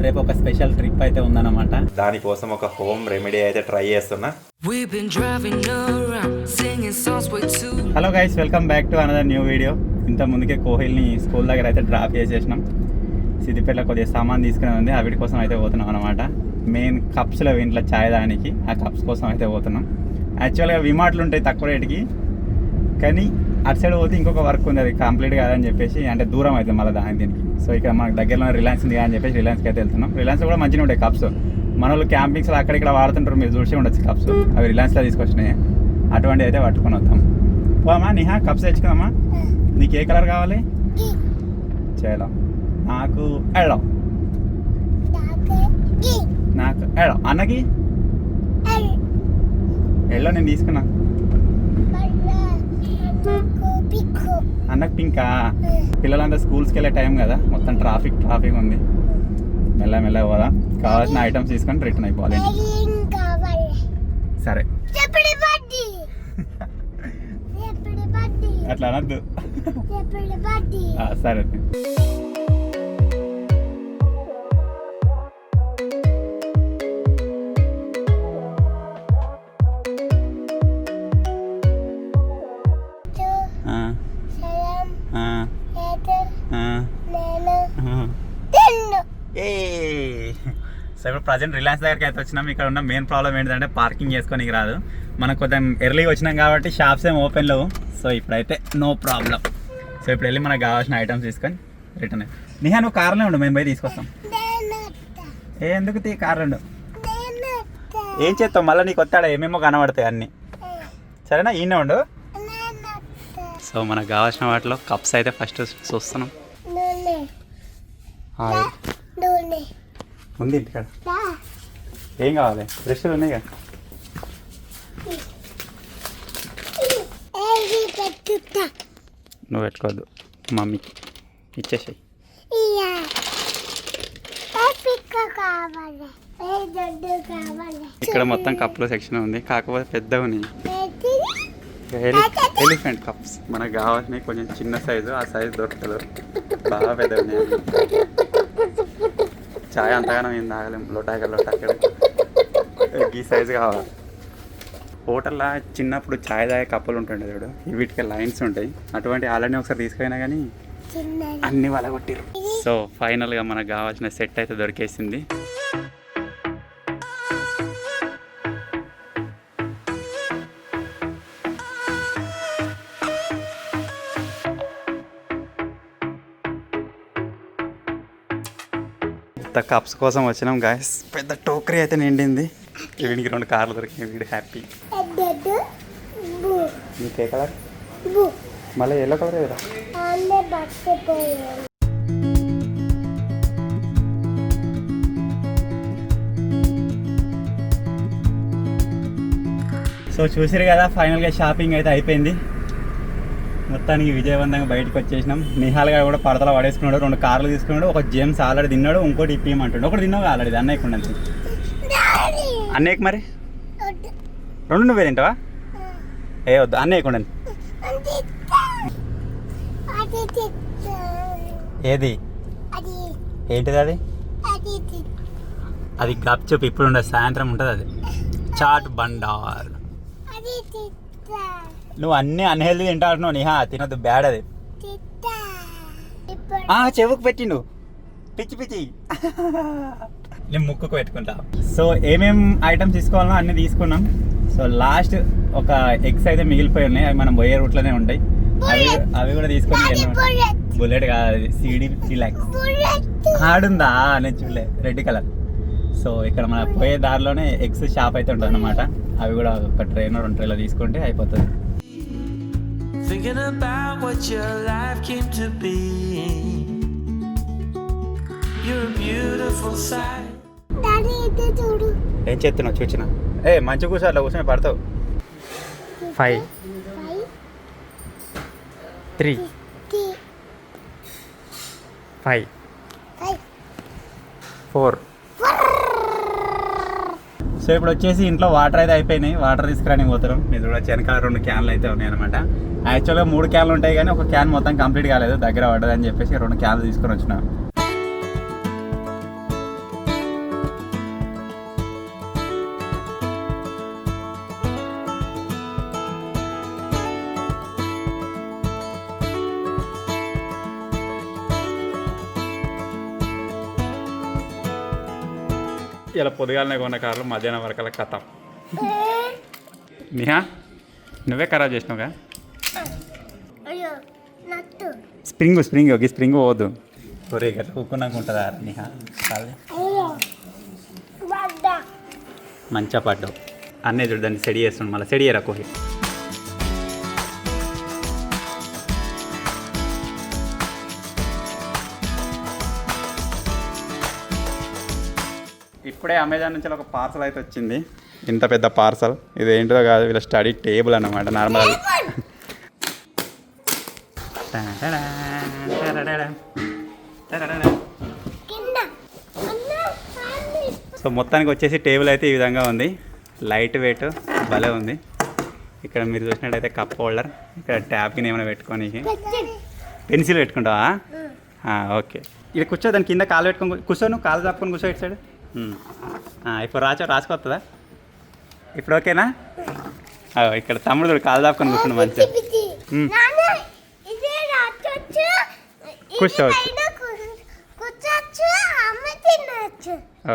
రేపు ఒక special trip అయితే ఉందన్నమాట. దానికోసం ఒక హోమ్ రెమెడీ అయితే ట్రై చేస్తున్నా. Hello guys, welcome back to another new video. ఇంత ముందుకే కోహిల్ని స్కూల్ దగ్గర అయితే డ్రాప్ చేసేసినాం. సిద్దిపేటలో కొద్దిగా సామాన్ తీసుకుని ఉంది, ఆ వీటి కోసం అయితే పోతున్నాం అనమాట. మెయిన్ కప్స్లో ఇంట్లో ఛాయ్ దానికి ఆ కప్స్ కోసం అయితే పోతున్నాం. యాక్చువల్గా విమాట్లు ఉంటాయి తక్కువ రేటుకి, కానీ అటు సైడ్ పోతే ఇంకొక వర్క్ ఉంది, అది కంప్లీట్ కాదని చెప్పేసి, అంటే దూరం అవుతుంది మళ్ళీ దీనికి. సో ఇక్కడ మనకు దగ్గరలో రిలయన్స్ ఉంది అని చెప్పేసి రిలయన్స్కి అయితే వెళ్తున్నాం. రిలయన్స్లో కూడా మంచిగా ఉంటాయి కప్స్. మన వాళ్ళు క్యాంపింగ్స్లో అక్కడిక్కడ వాడుతుంటారు, మీరు చూసి ఉండొచ్చు కప్స్. అవి రిలయన్స్లో తీసుకొచ్చినాయి, అటువంటివి అయితే పట్టుకొని వస్తాం. పోమా నిహా, కప్స్ తెచ్చుకుందామా? నీకు ఏ కలర్ కావాలి? చేయడం నాకు ఎళ్ళం, నాకు ఎళ్ళం, అన్నకి ఎళ్ళో నేను తీసుకున్నా. అన్నకు పింకా. పిల్లలంతా స్కూల్స్కి వెళ్ళే టైం కదా, మొత్తం ట్రాఫిక్ ఉంది. మెల్ల పోదా, కావాల్సిన ఐటమ్స్ తీసుకొని రిటర్న్ అయిపోవాలి. సరే అట్లా అనద్దు. సరే సో ఇప్పుడు ప్రజెంట్ రిలయన్స్ దగ్గరికి అయితే వచ్చినాం. ఇక్కడ ఉన్న మెయిన్ ప్రాబ్లం ఏంటంటే పార్కింగ్ చేసుకోనికి రాదు. మనం కొంచెం ఎర్లీగా వచ్చినాం కాబట్టి షాప్స్ ఏం ఓపెన్ లేవు. సో ఇప్పుడైతే నో ప్రాబ్లం. సో ఇప్పుడు వెళ్ళి మనకు కావాల్సిన ఐటమ్స్ తీసుకొని రిటర్న్ అయ్యి. నిహా నువ్వు కార్లో ఉండు, మేము పోయి తీసుకొస్తాం. ఎందుకు కార్ ఉండు, ఏం చేస్తావు మళ్ళీ? నీకు వస్తాడా ఏమేమో కనబడతాయి అన్నీ. సరేనా, ఈయనే ఉండు. సో మనకు కావాల్సిన వాటిలో కప్స్ అయితే ఫస్ట్ చూస్తున్నాం. ఉంది ఇంటికాడ. ఏం కావాలి? బ్రష్లు ఉన్నాయి కదా. నువ్వు పెట్టుకోవద్దు, మమ్మీకి ఇచ్చేసాయి. ఇక్కడ మొత్తం కప్పుల సెక్షన్ ఉంది, కాకపోతే పెద్దగా ఉన్నాయి. ఎలిఫెంట్ కప్స్ మనకు కావాల్సినవి కొంచెం చిన్న సైజు, ఆ సైజు దొరకదు, బాగా పెద్దగా ఉన్నాయి. చాయ్ అంతగానో ఏం తాగలేము, లోటాకెళ్ళి ఈ సైజు కావాలి. హోటల్లో చిన్నప్పుడు చాయ్ తాగే కప్పులు ఉంటుండే చూడు, వీటికి లైన్స్ ఉంటాయి. అటువంటి ఆల్రెడీ ఒకసారి తీసుకుపోయినా కానీ అన్ని వాళ్ళ కొట్టిరు. సో ఫైనల్గా మనకు కావాల్సిన సెట్ అయితే దొరికేసింది. కప్స్ కోసం వచ్చినాం గాయస్. పెద్ద టోకరీ అయితే నిండింది. వీడికి 2 కార్లు దొరికినాయి, వీడు హ్యాపీ. నీకే కలర్? మళ్ళీ ఎల్లో కలర్ ఏదా? సో చూసారు కదా, ఫైనల్గా షాపింగ్ అయితే అయిపోయింది. మొత్తానికి విజయవంతంగా బయటకు వచ్చేసినాం. నిహాల్ గారు కూడా పడతలో పడేసుకున్నాడు. 2 కార్లు తీసుకున్నాడు. ఒక జేమ్స్ ఆల్రెడీ తిన్నాడు, ఇంకోటి ఇప్పియమంటాడు. ఒకటి తిన్నావు ఆల్రెడీ, అన్నయ్యకు ఉండండి. అన్నయ్యకు మరి 2 నువ్వే తింటావా? ఏ వద్దు, అన్నయ్యకు ఉండండి. ఏది ఏంటిది అది? అది గప్చుప్ ఇప్పుడు ఉండదు, సాయంత్రం ఉంటుంది. అది చాట్ బండార్. నువ్వు అన్నీ అన్హెల్దీ తింటావు నిహా, తినద్దు, బ్యాడ్ అది. చెవుకు పెట్టిండు, పిచ్చి నేను ముక్కుకు పెట్టుకుంటా. సో ఏమేం ఐటమ్స్ తీసుకోవాలో అన్నీ తీసుకున్నాం. సో లాస్ట్ ఒక ఎగ్స్ అయితే మిగిలిపోయి ఉన్నాయి, అవి మనం పోయే రూట్లోనే ఉంటాయి. అవి కూడా తీసుకొని వెళ్ళాం. బుల్లెట్ కాదు, అది CD రిలాక్స్ ఆడుందా, నేను చూడలే, రెడ్ కలర్. సో ఇక్కడ మన పోయే దారిలోనే ఎగ్స్ షాప్ అయితే ఉంటుంది అనమాట. అవి కూడా ఒక ట్రైన్ 2 ట్రైన్లో తీసుకుంటే అయిపోతుంది. Thinking about what your life came to be. You're a beautiful sight. Daddy, ite chudu. ఏం చేస్తున్నావు? చూచినా మంచి కూర్చో, అట్లా కూర్చొని పడతావు. 5 3 5 4. సో ఇప్పుడు వచ్చేసి ఇంట్లో వాటర్ అయితే అయిపోయినాయి, వాటర్ తీసుకురానికి పోతాం. ఇది కూడా వెనకాల 2 క్యాన్లు అయితే ఉన్నాయి అనమాట. యాక్చువల్గా 3 క్యాన్లు ఉంటాయి, కానీ ఒక క్యాన్ మొత్తం కంప్లీట్ కాలేదు, దగ్గర పడ్డదని చెప్పేసి 2 క్యాన్లు తీసుకొని వచ్చినా. ఇలా పొద్దుగాలనే కొన్న కార్లు మధ్యాహ్నం వరకల్లా కథం. నిహా నువ్వే ఖరాబ్ చేసినావుగా. స్ప్రింగ్ స్ప్రింగ్ ఒక స్ప్రింగ్ పోవద్దు. ఒరే గట్లా కుక్కున్నాక ఉంటుందా నిహా? మంచిగా పడ్డావు అన్నీ చూడు. దాన్ని సెడి చేస్తుండు మళ్ళీ సెడి చేయరా కోహి. ఇప్పుడే అమెజాన్ నుంచి ఒక పార్సల్ అయితే వచ్చింది. ఇంత పెద్ద పార్సల్. ఇది ఏంటో కాదు, వీళ్ళ స్టడీ టేబుల్ అన్నమాట. నార్మల్ సో మొత్తానికి వచ్చేసి టేబుల్ అయితే ఈ విధంగా ఉంది. లైట్ వెయిట్ భలే ఉంది. ఇక్కడ మీరు చూసినట్టయితే కప్ హోల్డర్, ఇక్కడ ట్యాప్కి ఏమైనా పెట్టుకోనికి, పెన్సిల్ పెట్టుకుంటావా? ఓకే. ఇక్కడ కూర్చో, దాని కింద కాలు పెట్టుకొని కూర్చో. నువ్వు కాలు చాపుకొని కూర్చో ఇటు సైడ్. ఇప్పుడు రాసుకొస్తుందా? ఇప్పుడు ఓకేనా? ఇక్కడ తమ్ముడు కాలు చాపుకొని కూర్చుండు మంచిగా. కూర్చోవచ్చు.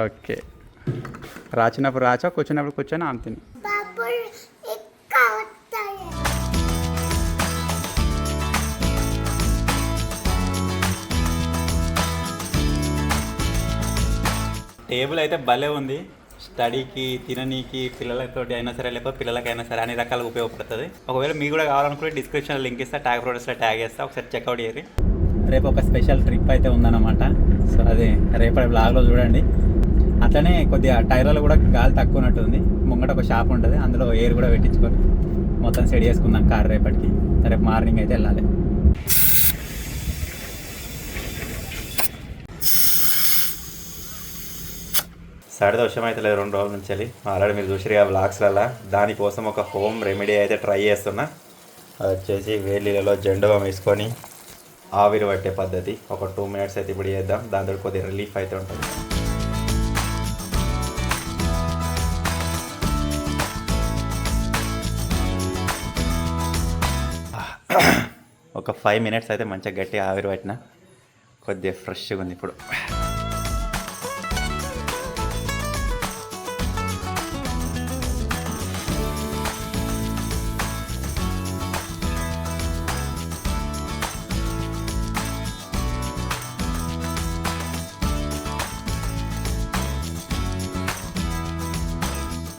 ఓకే. రాచినప్పుడు రాచో, కూర్చున్నప్పుడు కూర్చొని ఆమె తిని. టేబుల్ అయితే భలే ఉంది. స్టడీకి, తిననీకి, పిల్లలతోటి అయినా సరే లేకపోతే పిల్లలకైనా సరే అన్ని రకాలుగా ఉపయోగపడుతుంది. ఒకవేళ మీకు కూడా కావాలనుకుంటే డిస్క్రిప్షన్లో లింక్ ఇస్తా, ట్యాగ్ ప్రొడక్ట్స్లో ట్యాగ్ చేస్తా, ఒకసారి చెక్అవుట్ చేయరు. రేపు ఒక స్పెషల్ ట్రిప్ అయితే ఉందన్నమాట. సో అది రేపటి బ్లాగ్లో చూడండి. అట్లనే కొద్దిగా టైర్లలో కూడా గాలి తక్కువ ఉన్నట్టుంది. ముంగట ఒక షాప్ ఉంటుంది, అందులో ఎయిర్ కూడా పెట్టించుకొని మొత్తం సెట్ చేసుకుందాం కార్ రేపటికి. రేపు మార్నింగ్ అయితే వెళ్ళాలి. సడద విషయం అయితే లేదు 2 రోజుల నుంచి వెళ్ళి. ఆల్రెడీ మీరు చూసిరు ఆ బ్లాగ్స్లలో. దానికోసం ఒక హోమ్ రెమెడీ అయితే ట్రై చేస్తున్నా. అది వచ్చేసి వేడిలో జెండుబాం వేసుకొని ఆవిరి పట్టే పద్ధతి. ఒక 2 మినిట్స్ అయితే ఇప్పుడు చేద్దాం. దాంతో కొద్దిగా రిలీఫ్ అయితే ఉంటుంది. ఒక 5 మినిట్స్ అయితే మంచిగా గట్టిగా ఆవిరి పట్టిన, కొద్దిగా ఫ్రెష్గా ఉంది ఇప్పుడు.